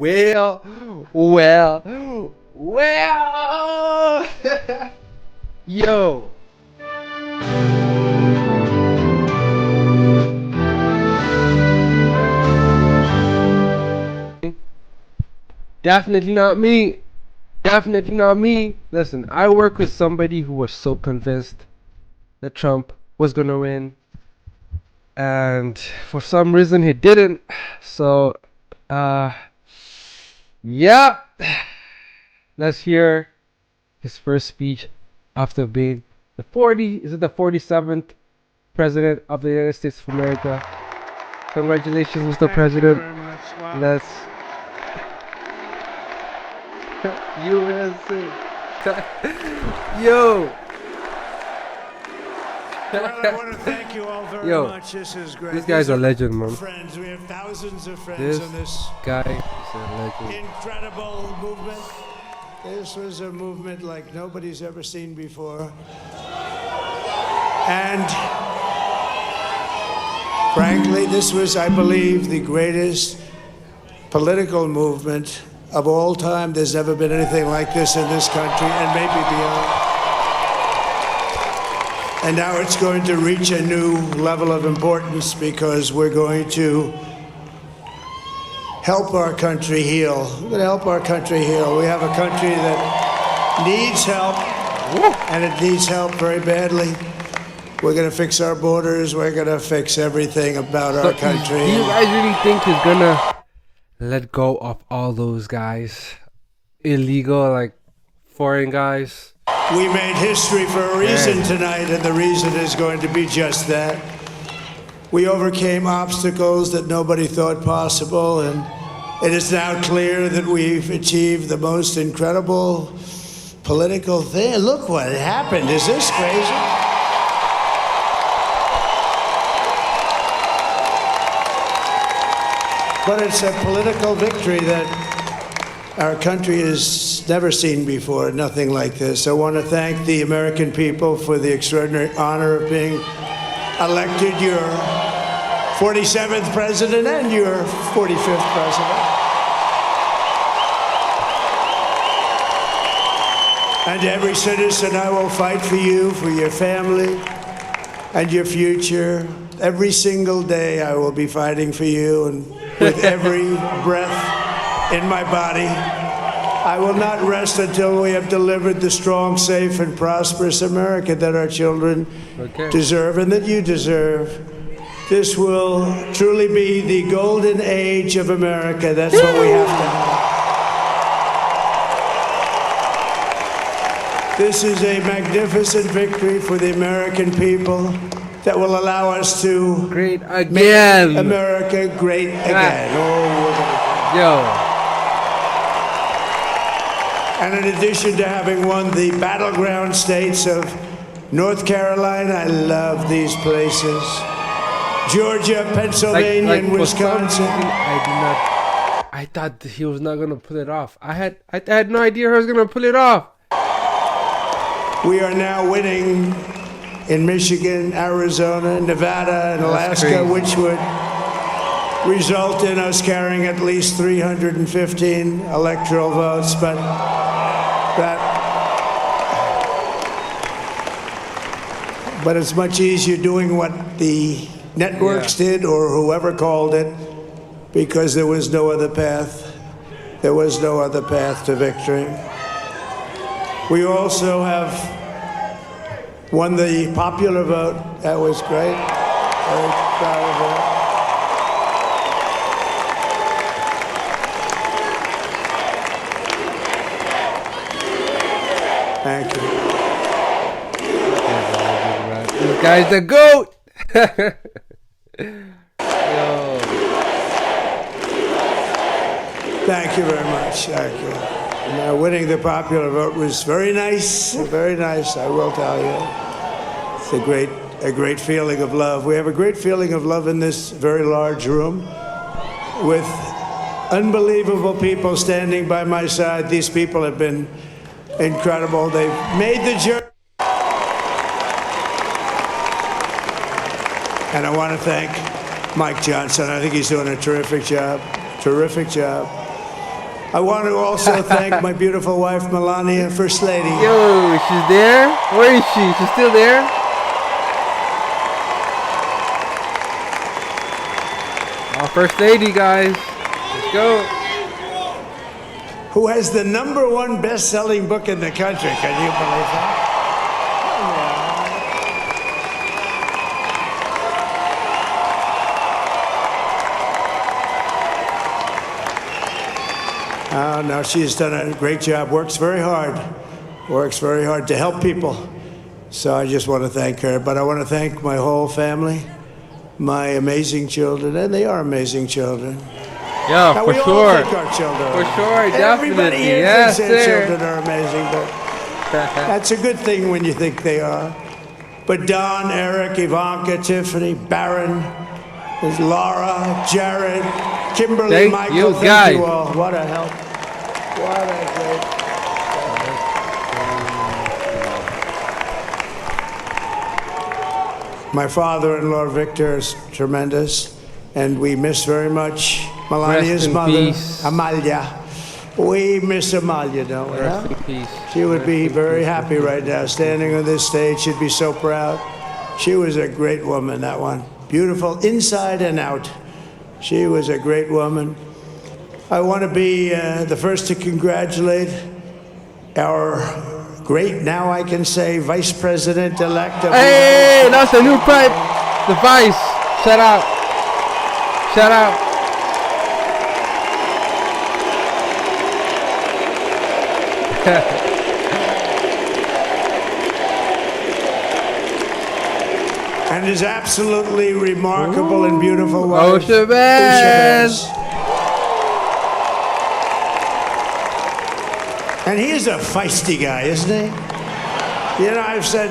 Well, well. Yo. Definitely not me. Definitely not me. Listen, I work with somebody who was so convinced that Trump was gonna win, and for some reason he didn't. So, uh, yeah. Let's hear his first speech after being the 47th president of the United States of America. Congratulations, Mr. President. Wow. Let's USA. Yo. Well, I want to thank you all very Yo, much. This is great. These guys are legend, man. Friends, we have thousands of friends This in this guy is a legend. incredible movement. This was a movement like nobody's ever seen before. And frankly, this was, I believe, the greatest political movement of all time. There's never been anything like this in this country and maybe beyond. And now it's going to reach a new level of importance because we're going to help our country heal. We're going to help our country heal. We have a country that needs help, and it needs help very badly. We're going to fix our borders. We're going to fix everything about our country. Do you guys really think he's gonna let go of all those guys? Illegal, like foreign guys? We made history for a reason tonight, and the reason is going to be just that. We overcame obstacles that nobody thought possible, and it is now clear that we've achieved the most incredible political thing. Look what happened. Is this crazy? But it's a political victory that our country has never seen before, nothing like this. I want to thank the American people for the extraordinary honor of being elected your 47th president and your 45th president. And every citizen, I will fight for you, for your family, and your future. Every single day, I will be fighting for you, and with every breath in my body, I will not rest until we have delivered the strong, safe, and prosperous America that our children deserve and that you deserve. This will truly be the golden age of America. That's what we have to have. This is a magnificent victory for the American people that will allow us to Great again. make America great again. Oh, Yo. and in addition to having won the battleground states of North Carolina, I love these places. Georgia, Pennsylvania, and for some Wisconsin. reason, I thought he was not gonna pull it off. I had no idea he was gonna pull it off. We are now winning in Michigan, Arizona, Nevada, and Alaska, which would result in us carrying at least 315 electoral votes, but it's much easier doing what the networks did or whoever called it, because there was no other path. There was no other path to victory. We also have won the popular vote. That was great. Very proud of that. Thank you. This guy's the GOAT! Yo. Thank you very much. Thank you. And, winning the popular vote was very nice. Very nice, I will tell you. It's a great feeling of love. We have a great feeling of love in this very large room with unbelievable people standing by my side. These people have been incredible. They've made the journey. And I want to thank Mike Johnson. I think he's doing a terrific job. Terrific job. I want to also thank my beautiful wife, Melania, First Lady. Yo, she's there? Where is she? She's still there? Our First Lady, guys. Let's go. Who has the #1 best-selling book in the country. Can you believe that? Oh, no, she's done a great job. Works very hard to help people. So I just want to thank her. But I want to thank my whole family, my amazing children, and they are amazing children. Yeah, Now, for we all sure. think our children are For sure, Everybody definitely. here Yes, thinks their sir. children are amazing, but that's a good thing when you think they are. But Don, Eric, Ivanka, Tiffany, Barron, there's Laura, Jared, Kimberly, Thank Michael, you, thank guys. you all. What a help. What a great. My father-in-law, Victor, is tremendous, and we miss very much Melania's Rest in mother, peace. Amalia. We miss Amalia, don't we? Rest huh? in peace. She would Rest be in very peace. happy right now, standing on this stage. She'd be so proud. She was a great woman, that one. Beautiful inside and out. She was a great woman. I want to be the first to congratulate our great, now I can say, Vice President-elect of Hey, that's the new pipe. The Vice. Shout out. Shout out. and his absolutely remarkable and beautiful wife, Oh, Shabazz. And he is a feisty guy, isn't he? You know, I've said,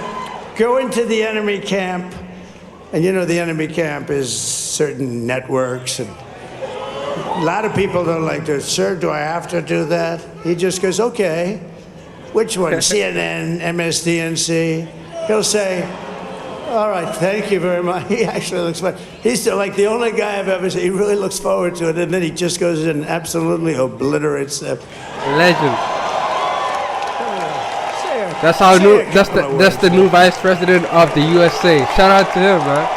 go into the enemy camp, and you know the enemy camp is certain networks, and a lot of people don't like to, sir, do I have to do that? He just goes, okay. Which one? CNN, MSDNC? He'll say, all right, thank you very much. He actually looks fun. He's like the only guy I've ever seen. He really looks forward to it, and then he just goes in and absolutely obliterates them. Legend. That's how new. That's the new Vice President of the USA. Shout out to him, man.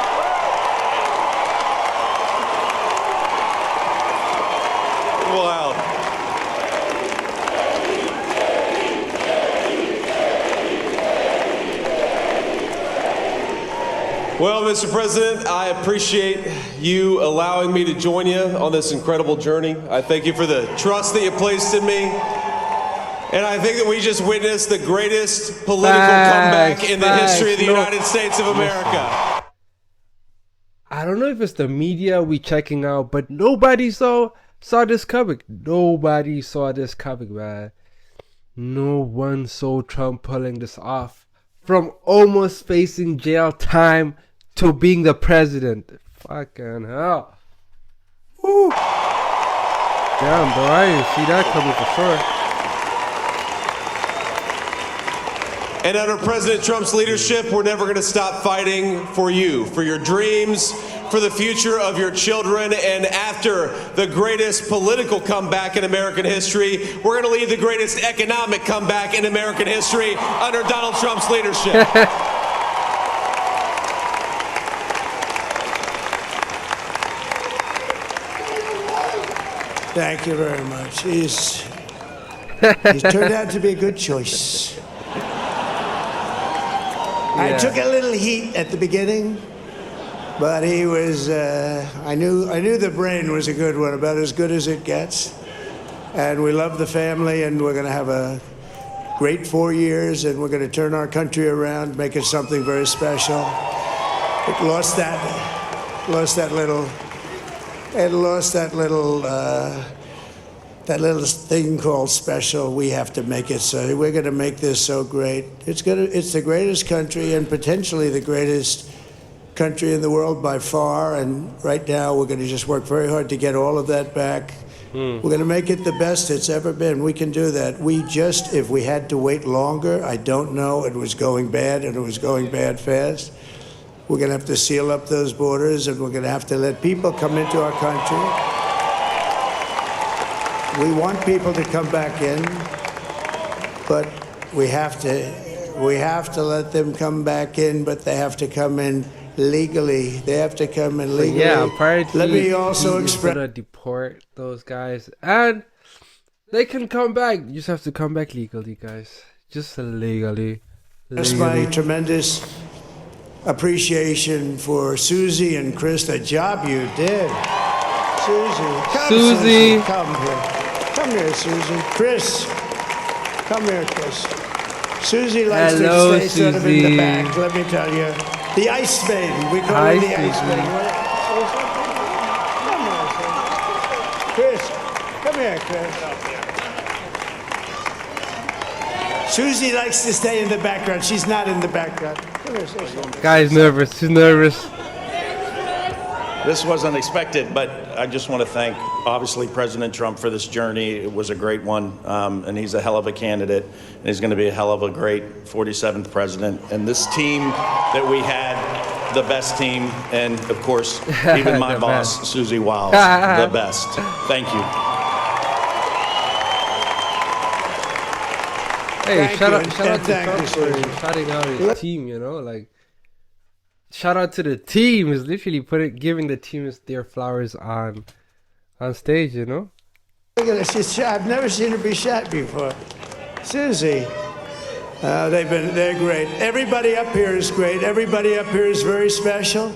Wow. Well, Mr. President, I appreciate you allowing me to join you on this incredible journey. I thank you for the trust that you placed in me. And I think that we just witnessed the greatest political comeback in the history of the United States of America. I don't know if it's the media we checking out, but nobody saw this coming. Nobody saw this coming, man. No one saw Trump pulling this off. From almost facing jail time to being the president. Fucking hell. Woo. Damn, bro, I didn't see that coming for sure. And under President Trump's leadership, we're never going to stop fighting for you, for your dreams, for the future of your children. And after the greatest political comeback in American history, we're going to lead the greatest economic comeback in American history under Donald Trump's leadership. Thank you very much. He's turned out to be a good choice. I took a little heat at the beginning, but he was, I knew the brain was a good one, about as good as it gets. And we love the family, and we're going to have a great 4 years, and we're going to turn our country around, make it something very special. It lost that little thing called special. We have to make it so. We're going to make this so great. It's the greatest country and potentially the greatest country in the world by far. And right now we're going to just work very hard to get all of that back. We're going to make it the best it's ever been. We can do that. If we had to wait longer, I don't know. It was going bad, and it was going bad fast. We're going to have to seal up those borders, and we're going to have to let people come into our country. we want people to come back in, but we have to let them come back in, but they have to come in legally. They have to come in legally. Yeah, apparently let me also he's gonna deport those guys, and they can come back. You just have to come back legally, guys. Just legally. That's my tremendous appreciation for Susie and Chris, the job you did. Susie, come, Susie. Come here. Come here, Susie. Chris, come here, Chris. Susie likes Hello, to stay sort of in the Susie. back, let me tell you. The Ice Maiden, we call her the Ice Maiden. Come here, Chris, come here, Chris. Susie likes to stay in the background. She's not in the background. Come here, say something. Guy's nervous. He's nervous. This wasn't expected, but I just want to thank, obviously, President Trump for this journey. It was a great one, and he's a hell of a candidate, and he's going to be a hell of a great 47th president. And this team that we had, the best team, and, of course, even my boss, best. Susie Wiles, the best. Thank you. Hey, Thank shout you, out and to thank Trump you, for Susie. shouting out his team, you know, like shout out to the team. Is literally giving the teams their flowers on stage, you know. Look at this. I've never seen her be shot before. Susie. They're great. Everybody up here is great. Everybody up here is very special.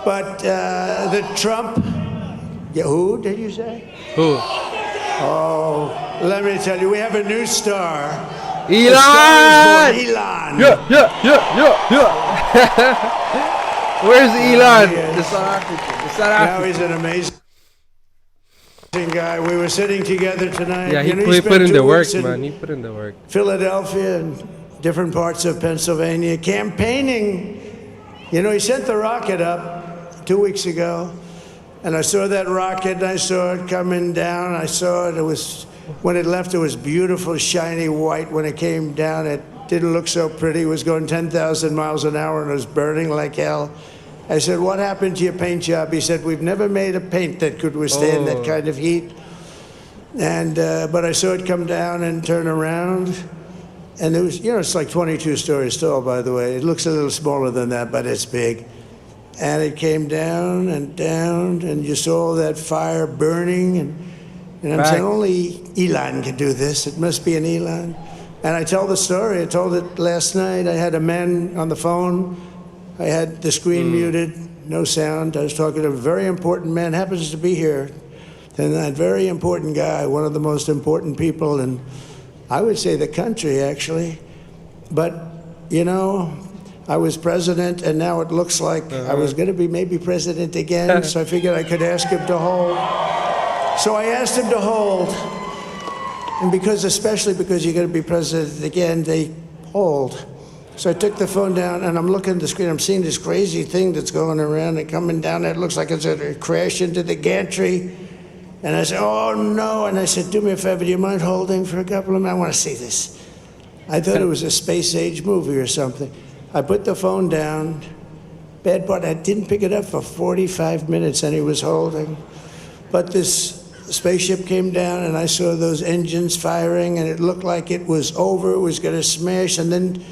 But the Trump, who did you say? Who? Oh, let me tell you, we have a new star. Elon! The star is born. Elon. Yeah. Where's Elon? he is. The South African. The South Now African. he's an amazing guy. We were sitting together tonight. Yeah, he spent put in 2 the work, weeks in man. He put in the work. Philadelphia and different parts of Pennsylvania campaigning. You know, he sent the rocket up 2 weeks ago, and I saw that rocket, and I saw it coming down. I saw it. It was, when it left, it was beautiful, shiny white. When it came down, it didn't look so pretty. It was going 10,000 miles an hour, and it was burning like hell. I said, what happened to your paint job? He said, we've never made a paint that could withstand that kind of heat. And but I saw it come down and turn around. And it was, you know, it's like 22 stories tall, by the way. It looks a little smaller than that, but it's big. And it came down, and you saw that fire burning. And I'm saying, only Elon can do this. It must be an Elon. And I tell the story. I told it last night. I had a man on the phone. I had the screen muted, no sound. I was talking to a very important man, happens to be here. And that very important guy, one of the most important people in, I would say, the country, actually. But, you know, I was president, and now it looks like I was going to be maybe president again, so I figured I could ask him to hold. So I asked him to hold. And especially because you're going to be president again, they hold. So I took the phone down, and I'm looking at the screen. I'm seeing this crazy thing that's going around and coming down. It looks like it's going to crash into the gantry. And I said, oh, no. And I said, do me a favor, do you mind holding for a couple of minutes? I want to see this. I thought it was a space-age movie or something. I put the phone down. Bad part, I didn't pick it up for 45 minutes, and he was holding. But this spaceship came down, and I saw those engines firing, and it looked like it was over. It was going to smash, and then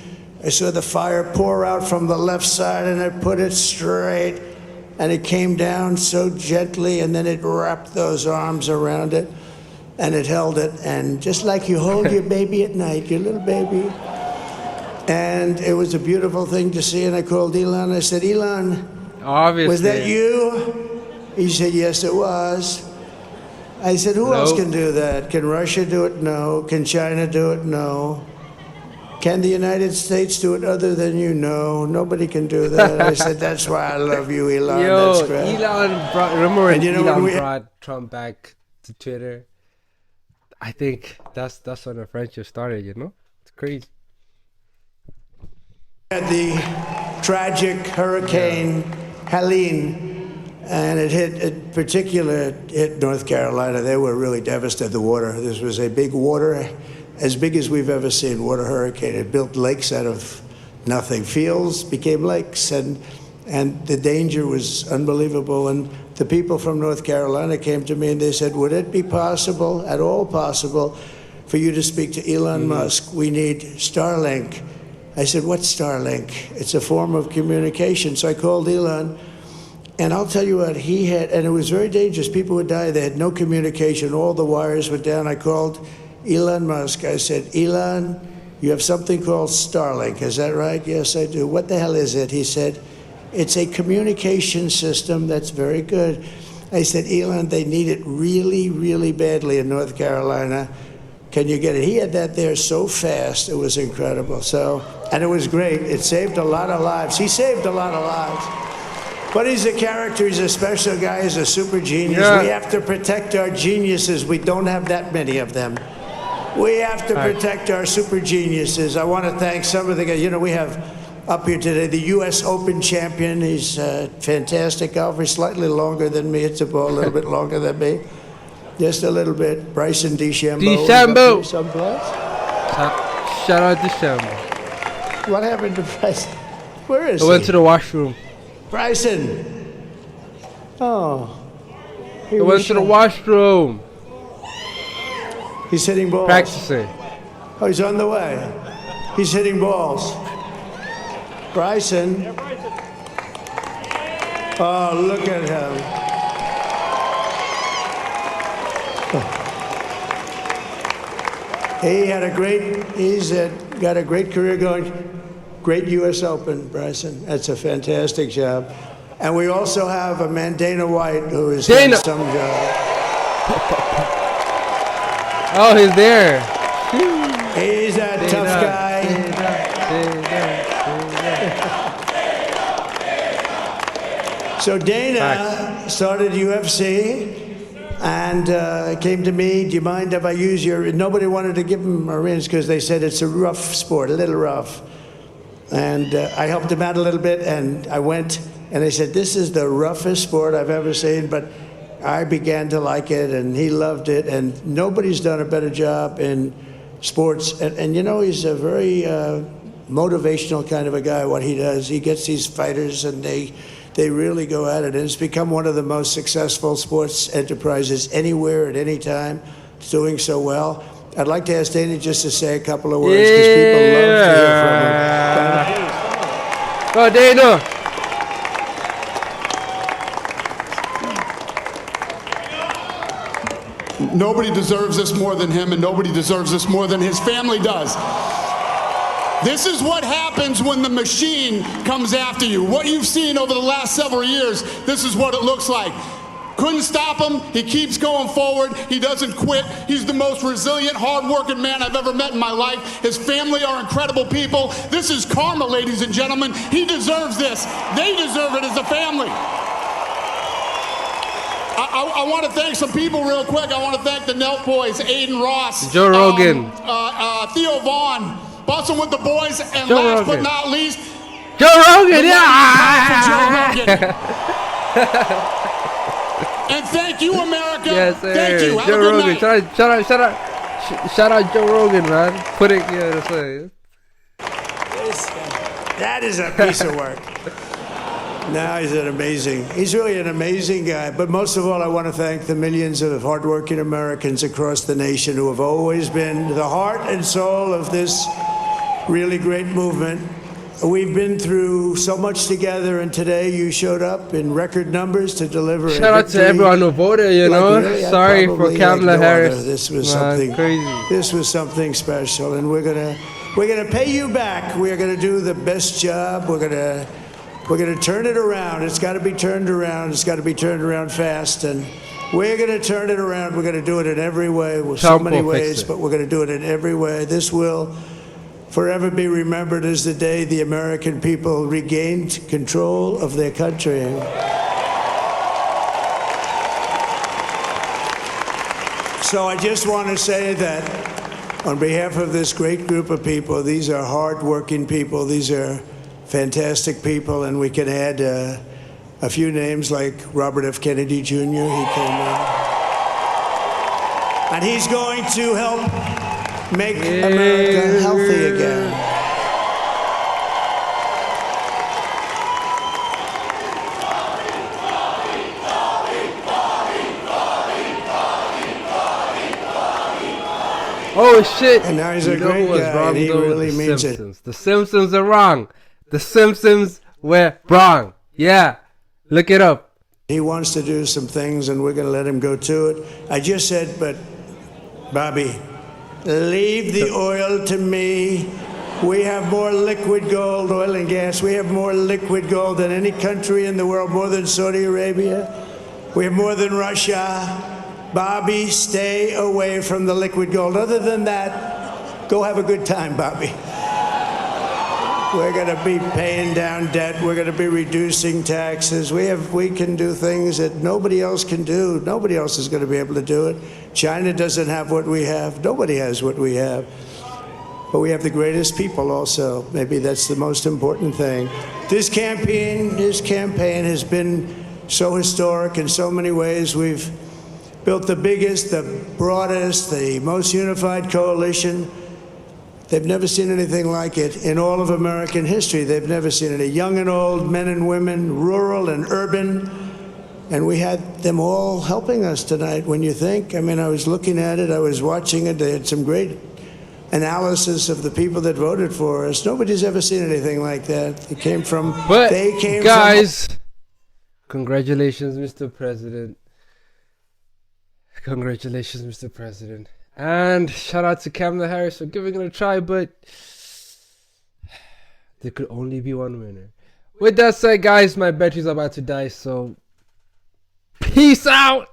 I saw the fire pour out from the left side, and I put it straight, and it came down so gently, and then it wrapped those arms around it, and it held it, and just like you hold your baby at night, your little baby. And it was a beautiful thing to see, and I called Elon. I said, Elon, Obviously. was that you? He said, yes, it was. I said, who else can do that? Can Russia do it? No. Can China do it? No. Can the United States do it other than you? No. Nobody can do that. I said, that's why I love you, Elon. Yo, That's great. remember when you know Elon when we- brought Trump back to Twitter? I think that's when the friendship started, you know? It's crazy. Had the tragic hurricane Helene, and it hit North Carolina. They were really devastated, the water. This was a big water, as big as we've ever seen, water hurricane. It built lakes out of nothing. Fields became lakes, and And the danger was unbelievable. And the people from North Carolina came to me and they said, would it be possible, at all possible, for you to speak to Elon Musk? We need Starlink. I said, what's Starlink? It's a form of communication. So I called Elon, and I'll tell you what, he had, and it was very dangerous. People would die. They had no communication. All the wires were down. I called Elon Musk. I said, Elon, you have something called Starlink. Is that right? Yes, I do. What the hell is it? He said, it's a communication system that's very good. I said, Elon, they need it really, really badly in North Carolina. Can you get it? He had that there so fast. It was incredible. So, and it was great. It saved a lot of lives. He saved a lot of lives. But he's a character. He's a special guy. He's a super genius. Yeah. We have to protect our geniuses. We don't have that many of them. We have to protect our super geniuses. I want to thank some of the guys. You know, we have up here today the U.S. Open champion. He's a fantastic golfer. He's slightly longer than me. Hits the ball a little bit longer than me. Just a little bit. Bryson DeChambeau. DeChambeau. Someplace. Shout out DeChambeau. What happened to Bryson? Where is I he? went to the washroom. Bryson. Oh. I went to the washroom. He's hitting balls. Practicing. Oh, he's on the way. He's hitting balls. Bryson. Oh, look at him. He's got a great career going. Great U.S. Open, Bryson. That's a fantastic job. And we also have a man, Dana White, who has done some job. Oh, he's there. He's a tough guy. So Dana started UFC. And came to me, do you mind if I use your... Nobody wanted to give him a rinse because they said it's a rough sport, a little rough. And I helped him out a little bit, and I went, and they said, this is the roughest sport I've ever seen, but I began to like it, and he loved it, and nobody's done a better job in sports. And you know, he's a very motivational kind of a guy, what he does. He gets these fighters, and they really go at it. And it's become one of the most successful sports enterprises anywhere at any time. It's doing so well. I'd like to ask Dana just to say a couple of words because people love to hear from him. Go, Dana. Nobody deserves this more than him, and nobody deserves this more than his family does. This is what happens when the machine comes after you. What you've seen over the last several years, this is what it looks like. Couldn't stop him. He keeps going forward. He doesn't quit. He's the most resilient, hard-working man I've ever met in my life. His family are incredible people. This is karma, ladies and gentlemen. He deserves this. They deserve it as a family. I want to thank some people real quick. I want to thank the Nelk Boys, Aiden Ross, Joe Rogan, Theo Vaughn, Bussin' with the Boys, and Joe last Rogan. but not least, Joe Rogan, Joe Rogan. And thank you, America. Yes, sir. Thank you. Have Joe a good Rogan. night. Shout out Joe Rogan, man. Put it, yeah, that's right. That is a piece of work. No, he's really an amazing guy. But most of all, I want to thank the millions of hardworking Americans across the nation who have always been the heart and soul of this really great movement. We've been through so much together, and today you showed up in record numbers to deliver. Shout out to everyone who voted, you know. Sorry for Kamala Harris. This was Man, something crazy. This was something special, and we're gonna pay you back. We're gonna do the best job. We're gonna turn it around. It's got to be turned around. It's got to be turned around fast, and we're gonna turn it around. We're gonna do it in every way. With so many ways, but we're gonna do it in every way. This will forever be remembered as the day the American people regained control of their country. So I just want to say that on behalf of this great group of people, these are hard-working people. These are fantastic people, and we can add a few names like Robert F. Kennedy Jr. He came in. And he's going to help make America healthy. again. Oh shit! And now he's a You know who great was guy, wrong and he though? really The means it. Simpsons. The Simpsons are wrong. The Simpsons were wrong. Yeah, look it up. He wants to do some things, and we're going to let him go to it. I just said, but Bobby, leave the oil to me. We have more liquid gold, oil and gas. We have more liquid gold than any country in the world, more than Saudi Arabia. We have more than Russia. Bobby, stay away from the liquid gold. Other than that, go have a good time, Bobby. We're going to be paying down debt. We're going to be reducing taxes. We can do things that nobody else can do. Nobody else is going to be able to do it. China doesn't have what we have. Nobody has what we have. But we have the greatest people also. Maybe that's the most important thing. This campaign has been so historic in so many ways. We've built the biggest, the broadest, the most unified coalition. They've never seen anything like it in all of American history. They've never seen it. Young and old, men and women, rural and urban. And we had them all helping us tonight, when you think. I mean, I was looking at it. I was watching it. They had some great analysis of the people that voted for us. Nobody's ever seen anything like that. They came from... Guys, congratulations, Mr. President. Congratulations, Mr. President. And shout out to Kamala Harris for giving it a try, but there could only be one winner. With that said, guys, my battery's about to die, so peace out.